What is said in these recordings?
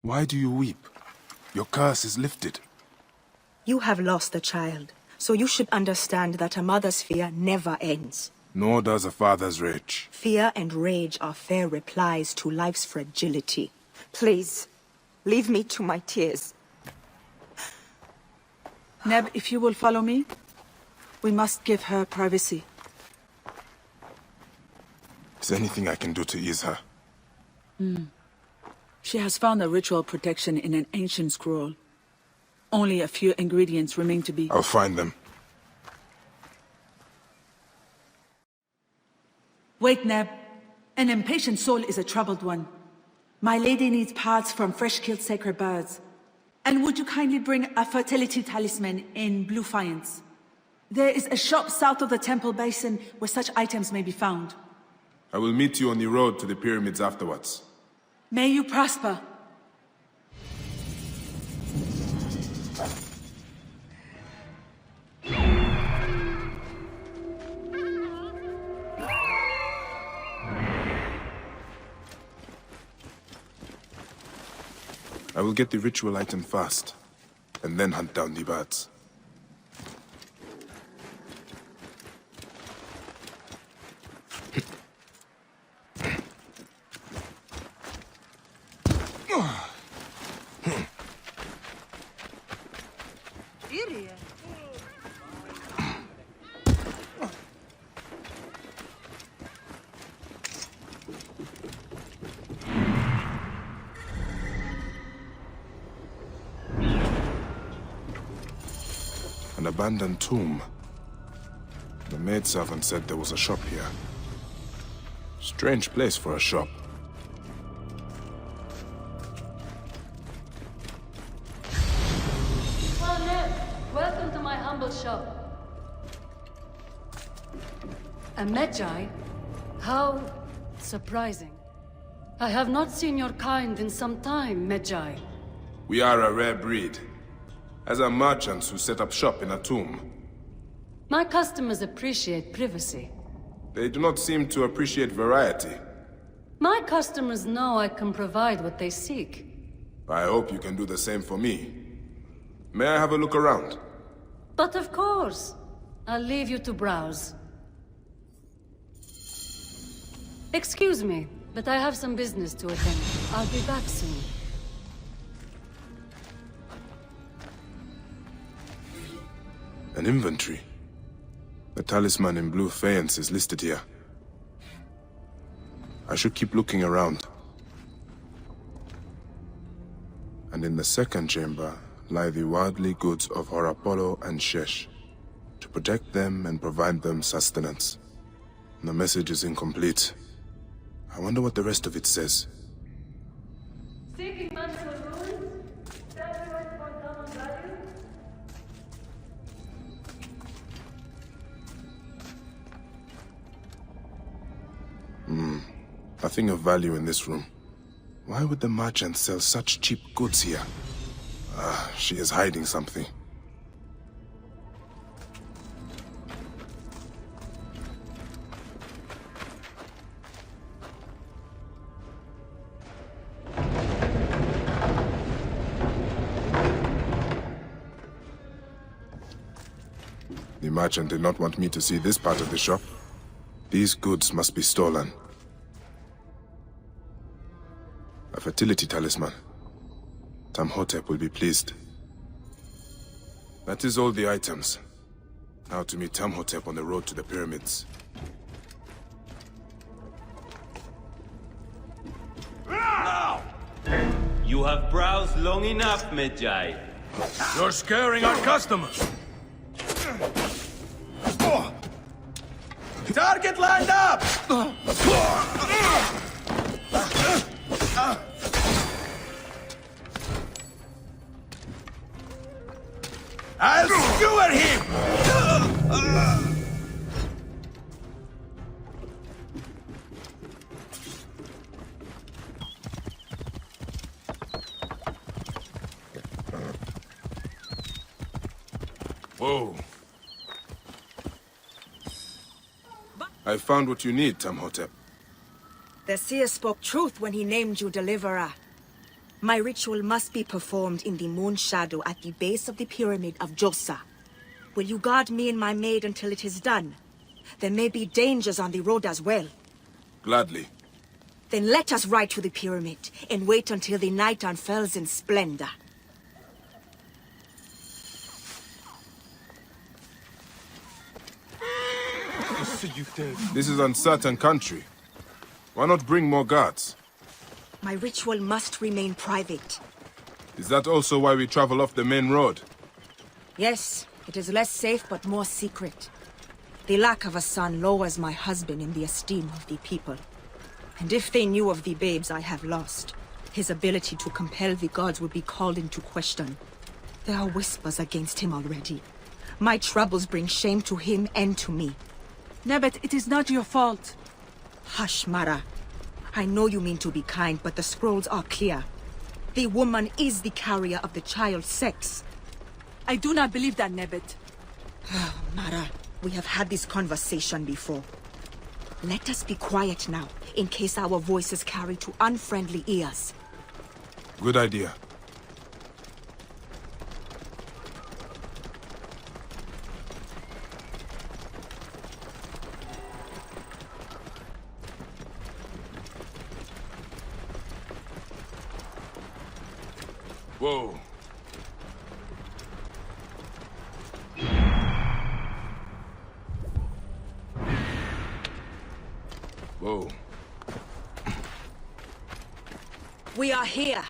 Why do you weep? Your curse is lifted. You have lost a child, so you should understand that a mother's fear never ends. Nor does a father's rage. Fear and rage are fair replies to life's fragility. Please, leave me to my tears. Neb, if you will follow me, we must give her privacy. Is there anything I can do to ease her? She has found a ritual protection in an ancient scroll. Only a few ingredients remain to be... I'll find them. Wait, Neb. An impatient soul is a troubled one. My lady needs parts from fresh-killed sacred birds. And would you kindly bring a fertility talisman in blue faience? There is a shop south of the temple basin where such items may be found. I will meet you on the road to the pyramids afterwards. May you prosper. I will get the ritual item first, and then hunt down the birds. An abandoned tomb. The maidservant said there was a shop here. Strange place for a shop. Well, Neb, welcome to my humble shop. A Medjay? How surprising. I have not seen your kind in some time, Medjay. We are a rare breed. As are merchants who set up shop in a tomb. My customers appreciate privacy. They do not seem to appreciate variety. My customers know I can provide what they seek. I hope you can do the same for me. May I have a look around? But of course. I'll leave you to browse. Excuse me, but I have some business to attend. I'll be back soon. An inventory. The talisman in blue faience is listed here. I should keep looking around. And in the second chamber lie the worldly goods of Horapollo and Shesh, to protect them and provide them sustenance. The message is incomplete. I wonder what the rest of it says. Seeking magical ruins? Sacrifice for common value? Nothing of value in this room. Why would the merchant sell such cheap goods here? She is hiding something. The merchant did not want me to see this part of the shop. These goods must be stolen. A fertility talisman. Tamhotep will be pleased. That is all the items. Now to meet Tamhotep on the road to the pyramids. Now! You have browsed long enough, Medjay. You're scaring our customers. Target lined up! I'll skewer him! Whoa. I found what you need, Tamhotep. The seer spoke truth when he named you Deliverer. My ritual must be performed in the moon shadow at the base of the pyramid of Djoser. Will you guard me and my maid until it is done? There may be dangers on the road as well. Gladly. Then let us ride to the pyramid and wait until the night unfurls in splendor. This is uncertain country. Why not bring more guards? My ritual must remain private. Is that also why we travel off the main road? Yes, it is less safe but more secret. The lack of a son lowers my husband in the esteem of the people. And if they knew of the babes I have lost, his ability to compel the gods would be called into question. There are whispers against him already. My troubles bring shame to him and to me. Nebet, it is not your fault. Hush, Mara. I know you mean to be kind, but the scrolls are clear. The woman is the carrier of the child's sex. I do not believe that, Nebet. Mara, we have had this conversation before. Let us be quiet now, in case our voices carry to unfriendly ears. Good idea. Whoa. Whoa. We are here.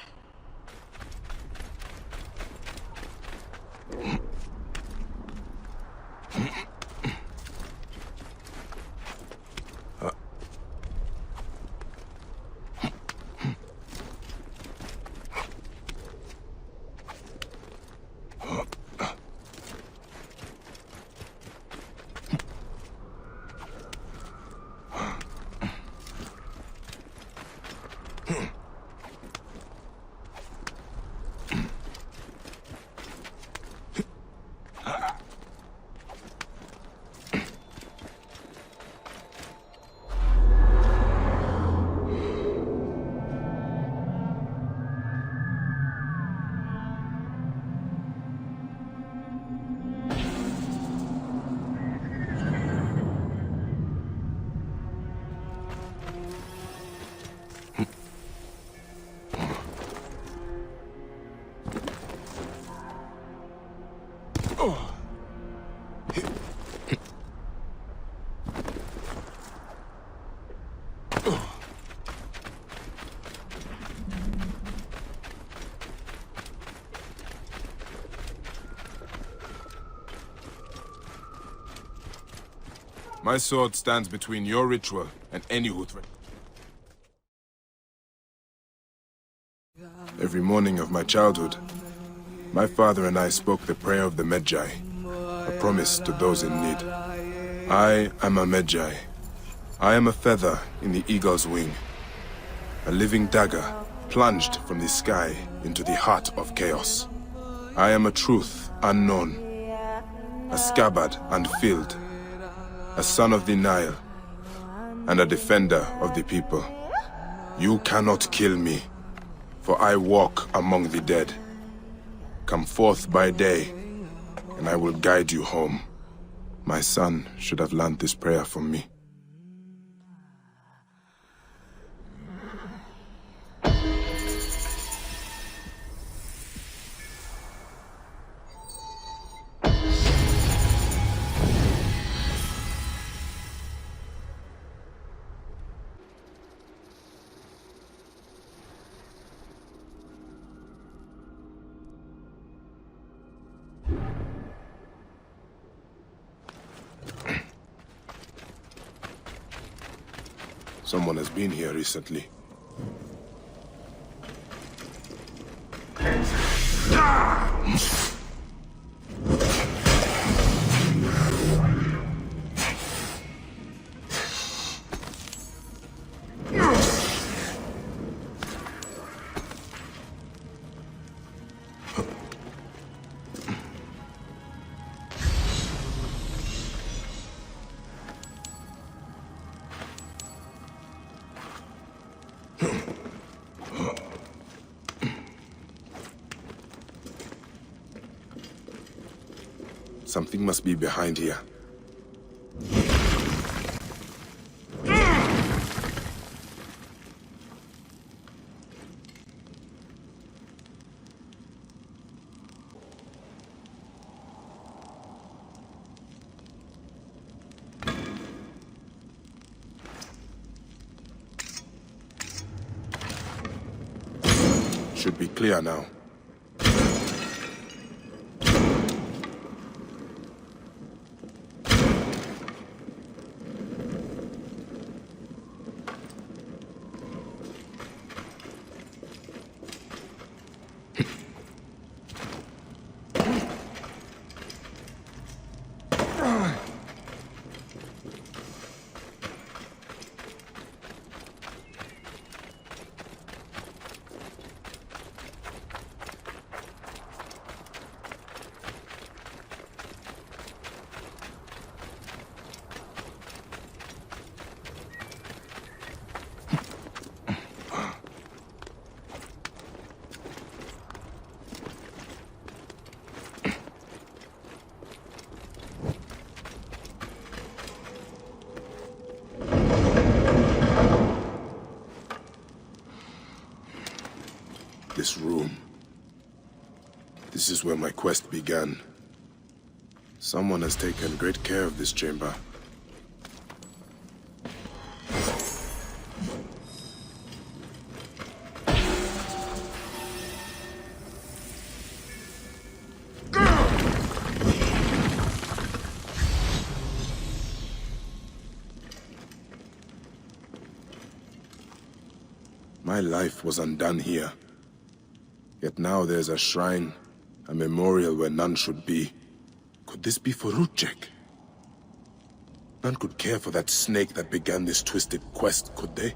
My sword stands between your ritual and any who threaten. Every morning of my childhood, my father and I spoke the prayer of the Medjay, a promise to those in need. I am a Medjay. I am a feather in the eagle's wing, a living dagger plunged from the sky into the heart of chaos. I am a truth unknown, a scabbard unfilled, a son of the Nile, and a defender of the people. You cannot kill me, for I walk among the dead. Come forth by day, and I will guide you home. My son should have learned this prayer from me. Someone has been here recently. Something must be behind here. Should be clear now. This room. This is where my quest began. Someone has taken great care of this chamber. My life was undone here. Yet now there's a shrine, a memorial where none should be. Could this be for Đương? None could care for that snake that began this twisted quest, could they?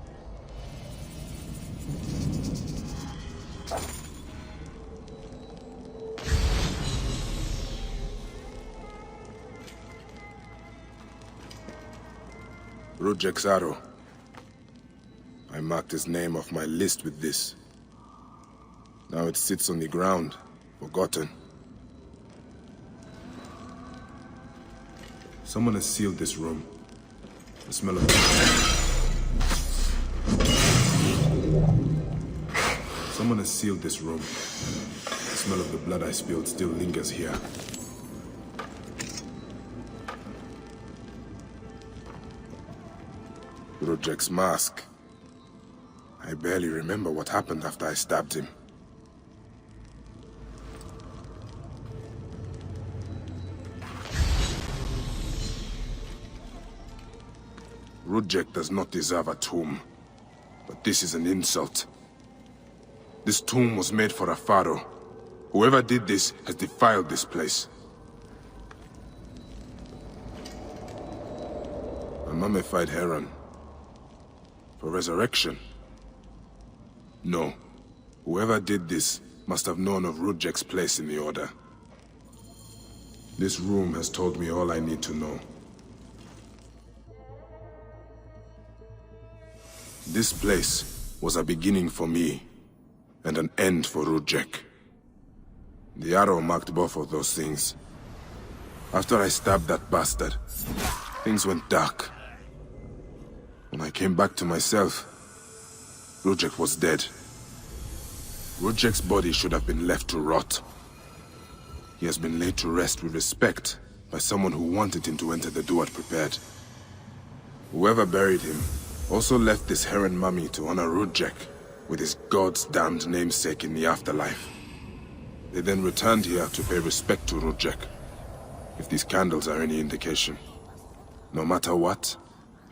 Đương arrow. I marked his name off my list with this. Now it sits on the ground, forgotten. Someone has sealed this room. The smell of... Someone has sealed this room. The smell of the blood I spilled still lingers here. ΔőR's mask. I barely remember what happened after I stabbed him. ΔőR does not deserve a tomb, but this is an insult. This tomb was made for a pharaoh. Whoever did this has defiled this place. A mummified heron. For resurrection? No. Whoever did this must have known of ΔőR's place in the Order. This room has told me all I need to know. This place was a beginning for me, and an end for ΔőR. The arrow marked both of those things. After I stabbed that bastard, things went dark. When I came back to myself, ΔőR was dead. ΔőR's body should have been left to rot. He has been laid to rest with respect by someone who wanted him to enter the Duat prepared. Whoever buried him also left this heron mummy to honor ΔőR with his god's damned namesake in the afterlife. They then returned here to pay respect to ΔőR, if these candles are any indication. No matter what,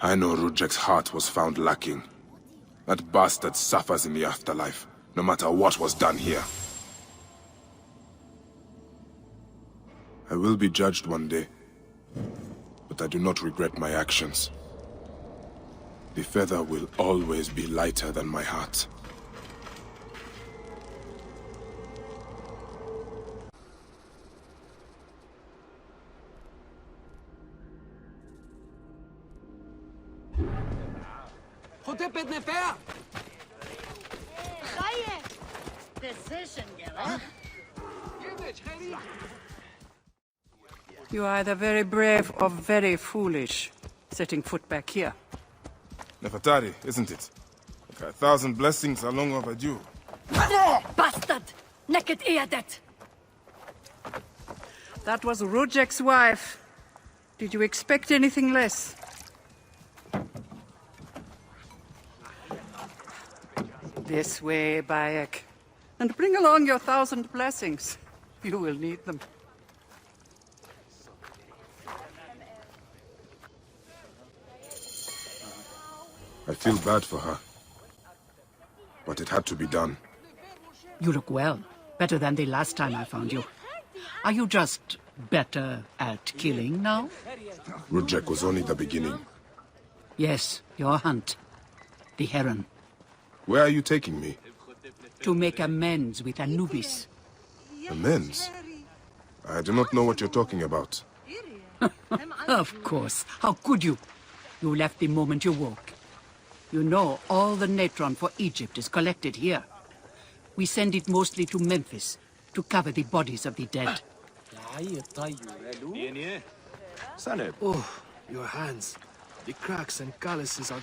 I know ΔőR's heart was found lacking. That bastard suffers in the afterlife, no matter what was done here. I will be judged one day, but I do not regret my actions. The feather will always be lighter than my heart. You are either very brave or very foolish, setting foot back here. Nefertari, isn't it? Okay, 1,000 blessings are long overdue. Bastard! Naked Eadet! That was Rujek's wife. Did you expect anything less? This way, Bayek. And bring along your 1,000 blessings. You will need them. I feel bad for her. But it had to be done. You look well. Better than the last time I found you. Are you just better at killing now? Rujek was only the beginning. Yes, your hunt. The heron. Where are you taking me? To make amends with Anubis. Amends? I do not know what you're talking about. Of course. How could you? You left the moment you woke. You know all the natron for Egypt is collected here. We send it mostly to Memphis to cover the bodies of the dead. Oh, your hands. The cracks and calluses are...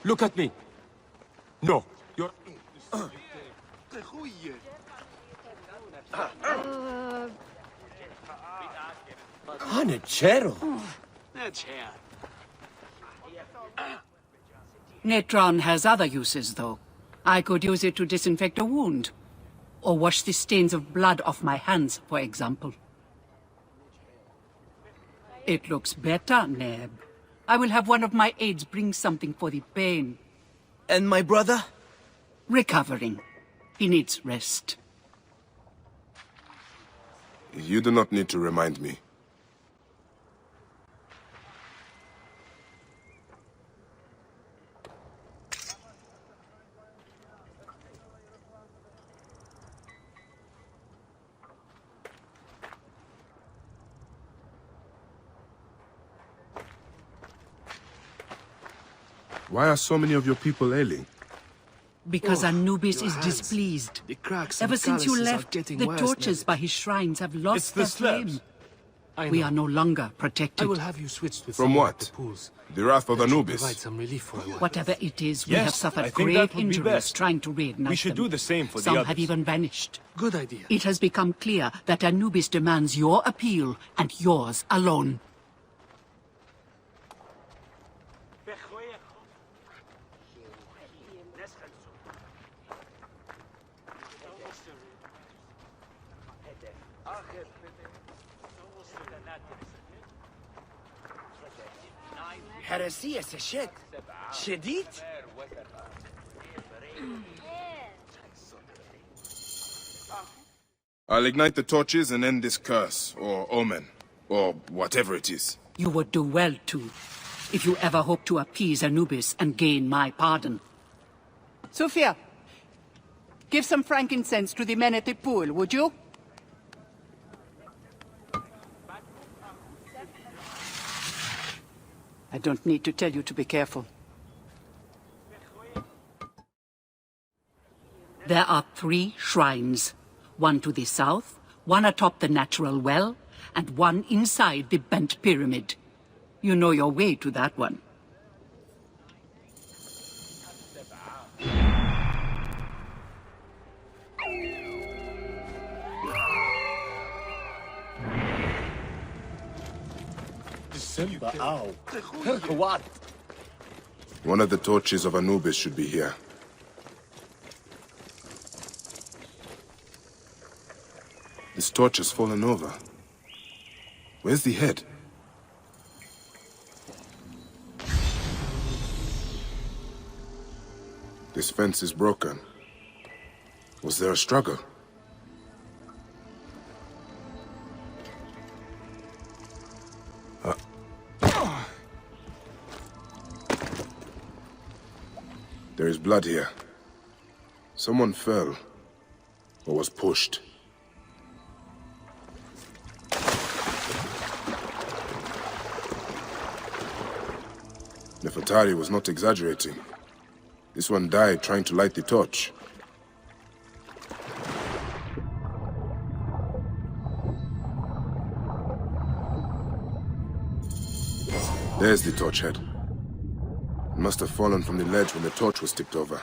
Look at me. No, you're... Hanechero. Natron has other uses, though. I could use it to disinfect a wound. Or wash the stains of blood off my hands, for example. It looks better, Neb. I will have one of my aides bring something for the pain. And my brother? Recovering. He needs rest. You do not need to remind me. Why are so many of your people ailing? Because Anubis is hands. displeased. The cracks Ever and since you calluses are left, getting the worse, torches Ned. by his shrines have It's lost the their slabs. flame. I We know. are no longer protected. I will have you switched with From someone at what? the pools. The wrath of That should Anubis? provide some relief for a while. Whatever it is, we Yes, have suffered I think great that would be injuries best. trying to reignite We should them. do the same for the Some have others. even vanished. Good idea. It has become clear that Anubis demands your appeal and yours alone. Heresy shit. Shedit? I'll ignite the torches and end this curse, or omen, or whatever it is. You would do well to, if you ever hope to appease Anubis and gain my pardon. Sophia, give some frankincense to the men at the pool, would you? I don't need to tell you to be careful. There are 3 shrines. One to the south, one atop the natural well, and one inside the bent pyramid. You know your way to that one. What? One of the torches of Anubis should be here. This torch has fallen over. Where's the head? This fence is broken. Was there a struggle? There is blood here. Someone fell, or was pushed. Nefertari was not exaggerating. This one died trying to light the torch. There's the torch head. It must have fallen from the ledge when the torch was tipped over.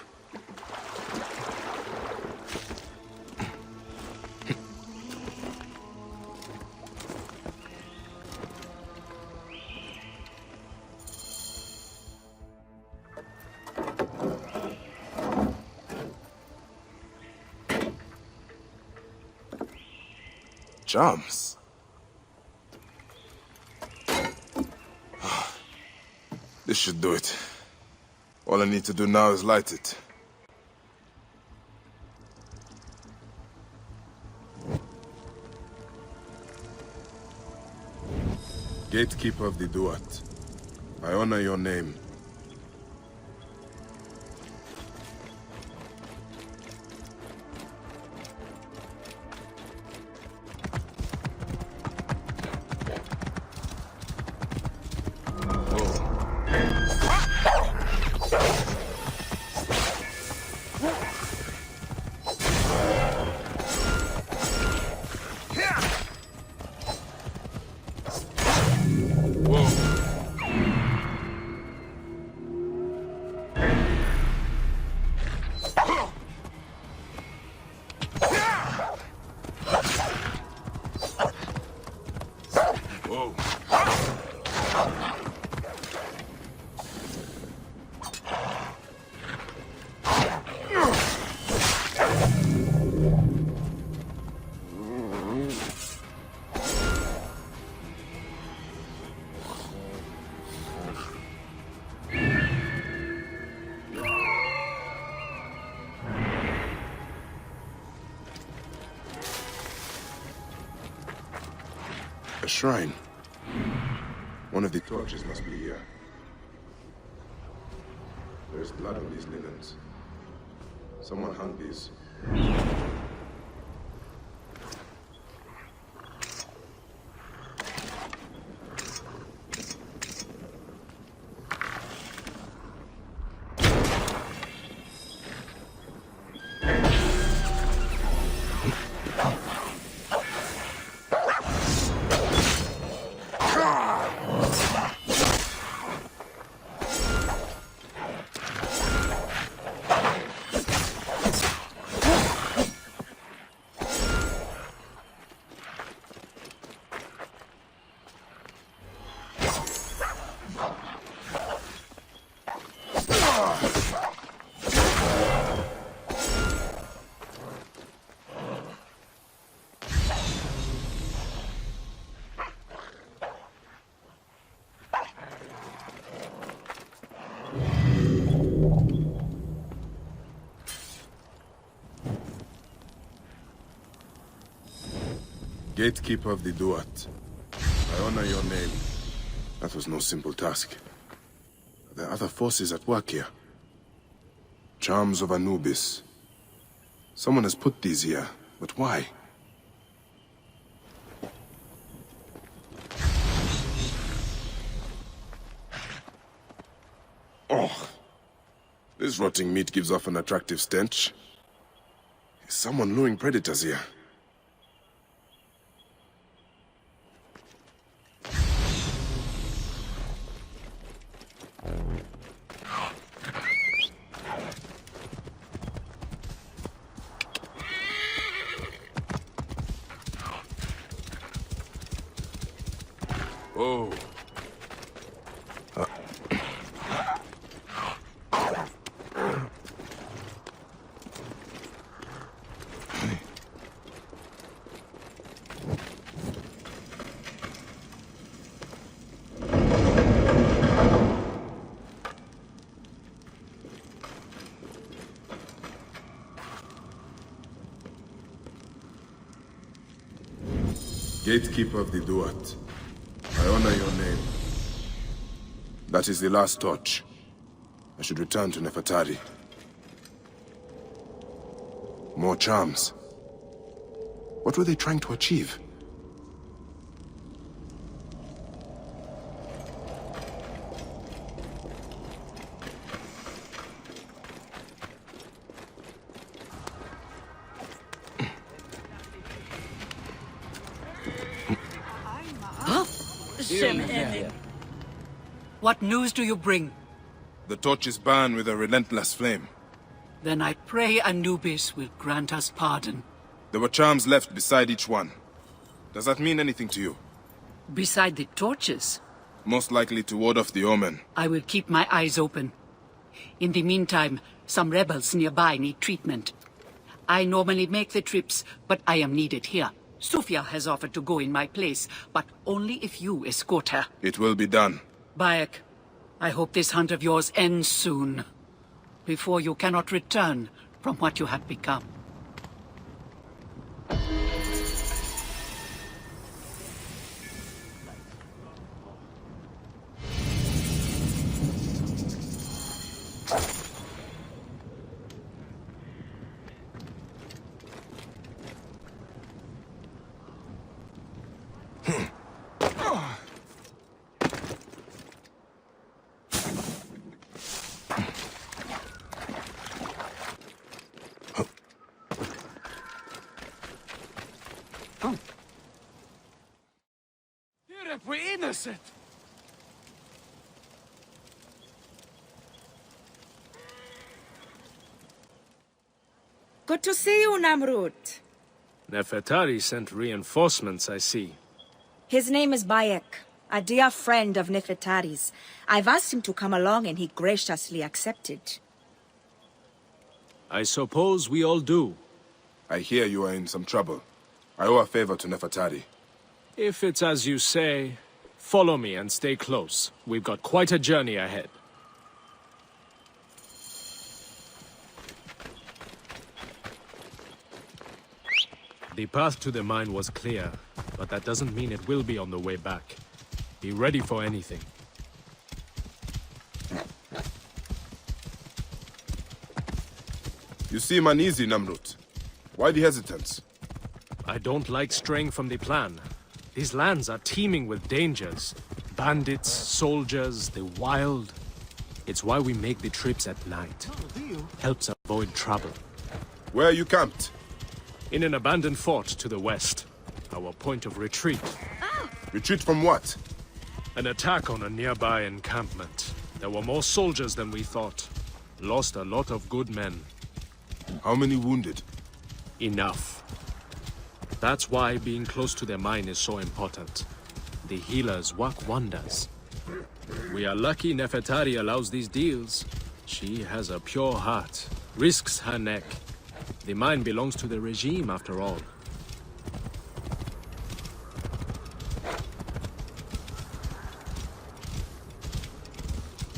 Charms. This should do it. All I need to do now is light it. Gatekeeper of the Duat, I honor your name. A shrine. One of the torches must be here. There's blood on these linens. Someone hung these. Gatekeeper of the Duat, I honor your name. That was no simple task. There are other forces at work here. Charms of Anubis. Someone has put these here, but why? Oh, this rotting meat gives off an attractive stench. Is someone luring predators here? Oh. Gatekeeper of the Duat, I honor your name. That is the last torch. I should return to Nefertari. More charms. What were they trying to achieve? What news do you bring? The torches burn with a relentless flame. Then I pray Anubis will grant us pardon. There were charms left beside each one. Does that mean anything to you? Beside the torches, Most likely to ward off the omen. I will keep my eyes open. In the meantime, some rebels nearby need treatment. I normally make the trips, but I am needed here. Sufia has offered to go in my place, but only if you escort her. It will be done. Bayek, I hope this hunt of yours ends soon, before you cannot return from what you have become. We're innocent! Good to see you, Namrud. Nefertari sent reinforcements, I see. His name is Bayek, a dear friend of Nefertari's. I've asked him to come along and he graciously accepted. I suppose we all do. I hear you are in some trouble. I owe a favor to Nefertari. If it's as you say, follow me and stay close. We've got quite a journey ahead. The path to the mine was clear, but that doesn't mean it will be on the way back. Be ready for anything. You seem uneasy, Namrud. Why the hesitance? I don't like straying from the plan. These lands are teeming with dangers. Bandits, soldiers, the wild. It's why we make the trips at night. Helps avoid trouble. Where are you camped? In an abandoned fort to the west. Our point of retreat. Retreat from what? An attack on a nearby encampment. There were more soldiers than we thought. Lost a lot of good men. How many wounded? Enough. That's why being close to the mine is so important. The healers work wonders. We are lucky Nefertari allows these deals. She has a pure heart, risks her neck. The mine belongs to the regime, after all.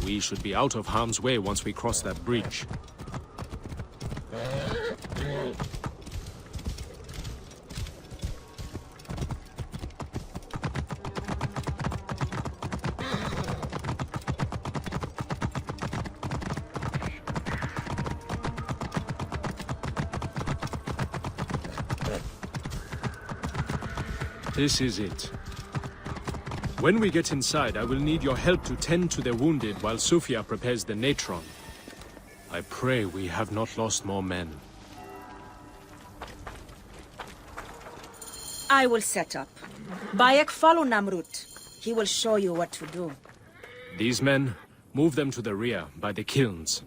We should be out of harm's way once we cross that bridge. This is it. When we get inside, I will need your help to tend to the wounded while Sufia prepares the natron. I pray we have not lost more men. I will set up. Bayek, follow Namrud. He will show you what to do. These men, move them to the rear, by the kilns.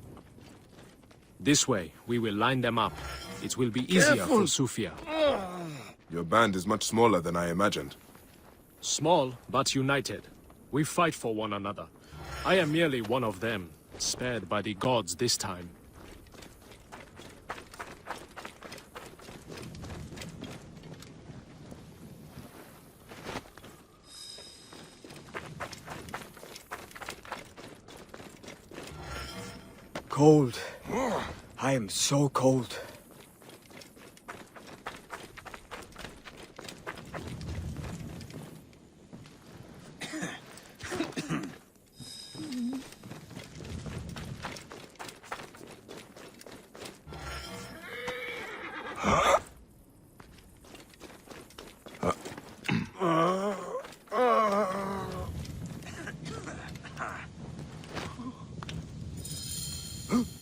This way, we will line them up. It will be easier for Sufia. Your band is much smaller than I imagined. Small, but united. We fight for one another. I am merely one of them, spared by the gods this time. Cold. I am so cold.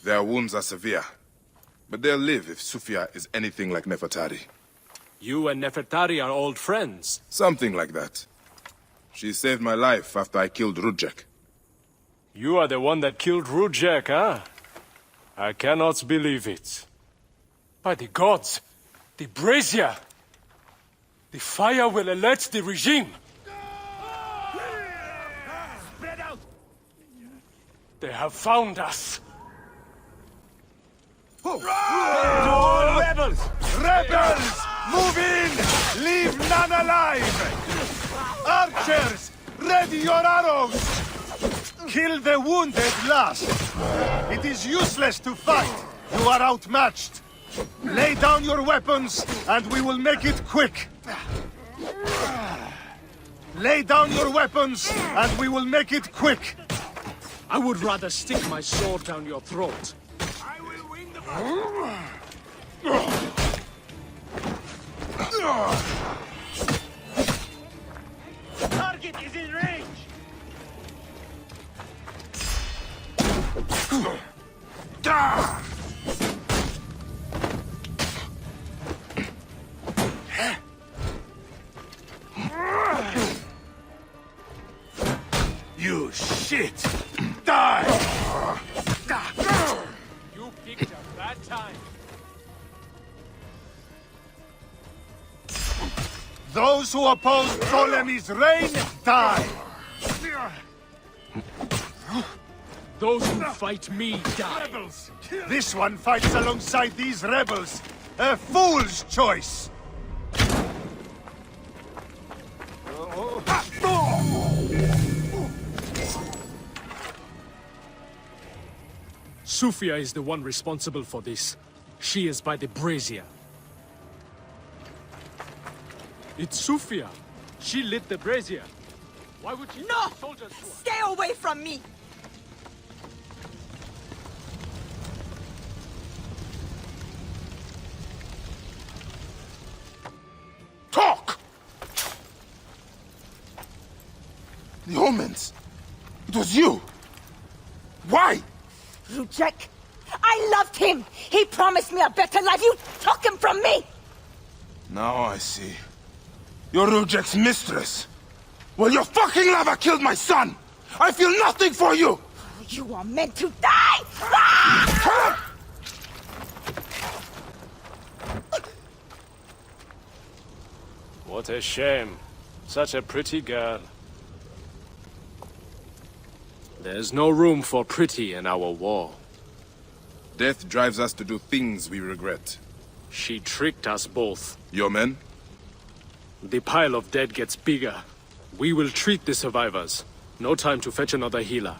Their wounds are severe, but they'll live if Sufia is anything like Nefertari. You and Nefertari are old friends. Something like that. She saved my life after I killed Rudjek. You are the one that killed Rujek, huh? I cannot believe it. By the gods, the brazier! The fire will alert the regime! Spread out! They have found us! All rebels! Rebels! Move in! Leave none alive! Archers! Ready your arrows! Kill the wounded last! It is useless to fight! You are outmatched! Lay down your weapons, and we will make it quick! Lay down your weapons, and we will make it quick! I would rather stick my sword down your throat. I will win the battle! Target is in range! You shit! Die! You picked a bad time. Those who oppose Ptolemy's reign, die! Those who fight me die. Rebels! This one fights alongside these rebels! A fool's choice! Sufia is the one responsible for this. She is by the brazier. It's Sufia. She lit the brazier. Why would she No! send soldiers to her? Stay away from me! Talk! The omens. It was you. Why? Rujek, I loved him! He promised me a better life! You took him from me! Now I see. You're Rujek's mistress. Well, your fucking lover killed my son! I feel nothing for you! You are meant to die! Ah! What a shame. Such a pretty girl. There's no room for pretty in our war. Death drives us to do things we regret. She tricked us both. Your men? The pile of dead gets bigger. We will treat the survivors. No time to fetch another healer.